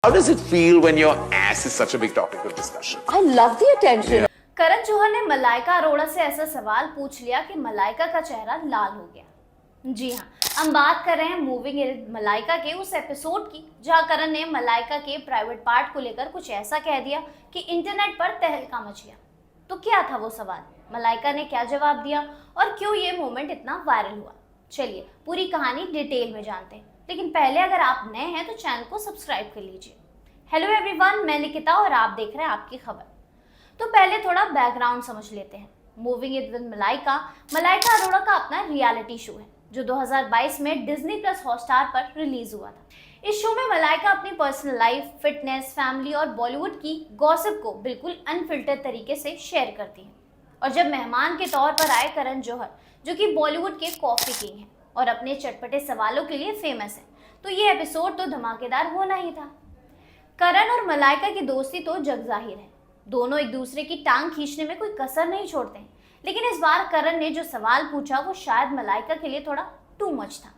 How does it feel when your ass is such a big topic of discussion? I love the attention. Karan Johar ने मलाइका अरोड़ा से ऐसा सवाल पूछ लिया कि मलाइका का चेहरा लाल हो गया। जी हाँ, हम बात कर रहे हैं मूविंग मलाइका के उस एपिसोड की जहां करण ने मलाइका के प्राइवेट पार्ट को लेकर कुछ ऐसा कह दिया कि इंटरनेट पर तहलका मच गया। तो क्या था वो सवाल, मलाइका ने क्या जवाब दिया और क्यों ये मोमेंट इतना वायरल हुआ? चलिए पूरी कहानी डिटेल में जानते हैं, लेकिन पहले अगर आप नए हैं तो चैनल को सब्सक्राइब कर लीजिए। हेलो एवरीवन, मैं निकिता और आप देख रहे हैं आपकी खबर। तो पहले थोड़ा बैकग्राउंड समझ लेते हैं। Moving it with Malaika Arora का अपना रियलिटी शो है जो 2022 में डिज्नी प्लस हॉटस्टार पर रिलीज हुआ था। इस शो में मलाइका अपनी पर्सनल लाइफ, फिटनेस, फैमिली और बॉलीवुड की गॉसिप को बिल्कुल अनफिल्टर्ड तरीके से शेयर करती है। और जब मेहमान के तौर पर आए करण जौहर, जो कि बॉलीवुड के कॉफी किंग हैं और अपने चटपटे सवालों के लिए फेमस हैं, तो ये एपिसोड तो धमाकेदार होना ही था। करण और मलाइका की दोस्ती तो जग जाहिर है, दोनों एक दूसरे की टांग खींचने में कोई कसर नहीं छोड़ते हैं। लेकिन इस बार करण ने जो सवाल पूछा वो शायद मलाइका के लिए थोड़ा टू मच था।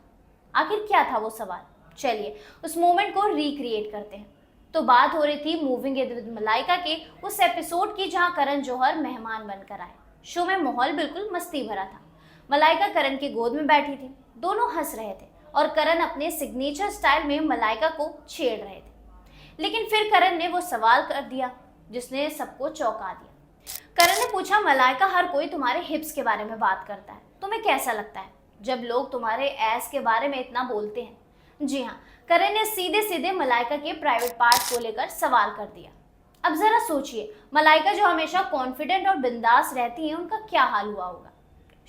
आखिर क्या था वो सवाल, चलिए उस मोमेंट को रिक्रिएट करते हैं। तो बात हो रही थी मूविंग इट विद मलाइका के उस एपिसोड की जहां करण जौहर मेहमान बनकर आए। शो में माहौल बिल्कुल मस्ती भरा था। मलाइका करण की गोद में बैठी थी, दोनों हंस रहे थे और करण अपने सिग्नेचर स्टाइल में मलाइका को छेड़ रहे थे। लेकिन फिर करण ने वो सवाल कर दिया जिसने सबको चौंका दिया। करण ने पूछा, मलाइका हर कोई तुम्हारे हिप्स के बारे में बात करता है, तुम्हें कैसा लगता है जब लोग तुम्हारे एस के बारे में इतना बोलते हैं? जी हाँ, करण ने सीधे सीधे मलाइका के प्राइवेट पार्ट को लेकर सवाल कर दिया। अब जरा सोचिए, मलाइका जो हमेशा कॉन्फिडेंट और बिंदास रहती है, उनका क्या हाल हुआ होगा।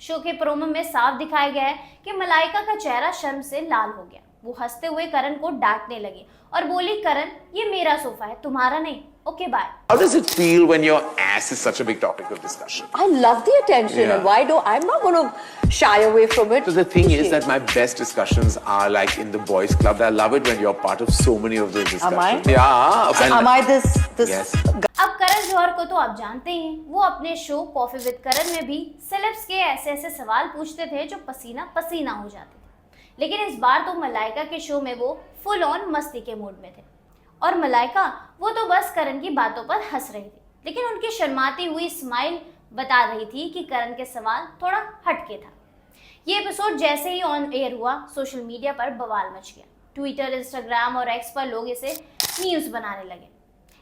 शो के प्रोमो में साफ दिखाया गया है कि मलाइका का चेहरा शर्म से लाल हो गया। वो हंसते हुए करण को डांटने लगी और बोली, करण ये मेरा सोफा है, तुम्हारा नहीं, okay bye. How does it feel when your ass is such a big topic of discussion? I love the attention, Yeah. and I'm not going to shy away from it. So the thing is that my best discussions are like in the boys' club. I love it when you're part of so many of those discussions. Am I? Yeah. Am I this? Yes. अब करण जौहर को तो आप जानते ही हैं, वो अपने show coffee with करण में भी सेलेब्स के ऐसे ऐसे सवाल पूछते थे जो पसीना पसीना हो जाते थे। लेकिन इस बार तो मलाइका के शो में वो फुल ऑन मस्ती के मूड में थे और मलाइका वो तो बस करण की बातों पर हंस रही थी, लेकिन उनकी शर्माती हुई स्माइल बता रही थी कि करण के सवाल थोड़ा हटके था। ये एपिसोड जैसे ही ऑन एयर हुआ, सोशल मीडिया पर बवाल मच गया। ट्विटर, इंस्टाग्राम और एक्स पर लोग इसे न्यूज़ बनाने लगे।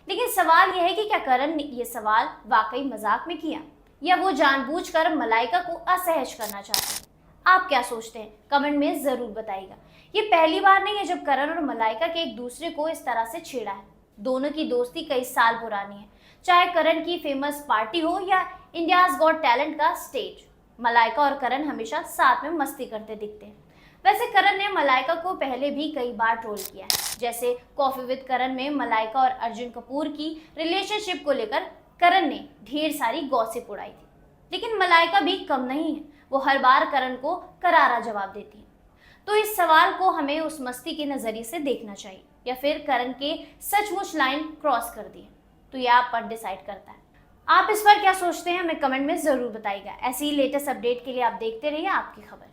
लेकिन सवाल यह है कि क्या करण ने ये सवाल वाकई मजाक में किया या वो जानबूझकर मलाइका को असहज करना चाहते हैं? आप क्या सोचते हैं, कमेंट में जरूर बताइएगा। ये पहली बार नहीं है जब करण और मलाइका के एक दूसरे को इस तरह से छेड़ा है। दोनों की दोस्ती कई साल पुरानी है, चाहे करण की फेमस पार्टी हो या इंडियाज गॉट टैलेंट का स्टेज। मलाइका और करण हमेशा साथ में मस्ती करते दिखते हैं। वैसे करण ने मलाइका को पहले भी कई बार ट्रोल किया है, जैसे कॉफी विद करण में मलाइका और अर्जुन कपूर की रिलेशनशिप को लेकर करण ने ढेर सारी गॉसिप उड़ाई थी। लेकिन मलाइका भी कम नहीं है, वो हर बार करण को करारा जवाब देती है। तो इस सवाल को हमें उस मस्ती के नजरिए से देखना चाहिए या फिर करण के सचमुच लाइन क्रॉस कर दी है, तो ये आप पर डिसाइड करता है। आप इस पर क्या सोचते हैं हमें कमेंट में जरूर बताइएगा। ऐसी ही लेटेस्ट अपडेट के लिए आप देखते रहिए आपकी खबर।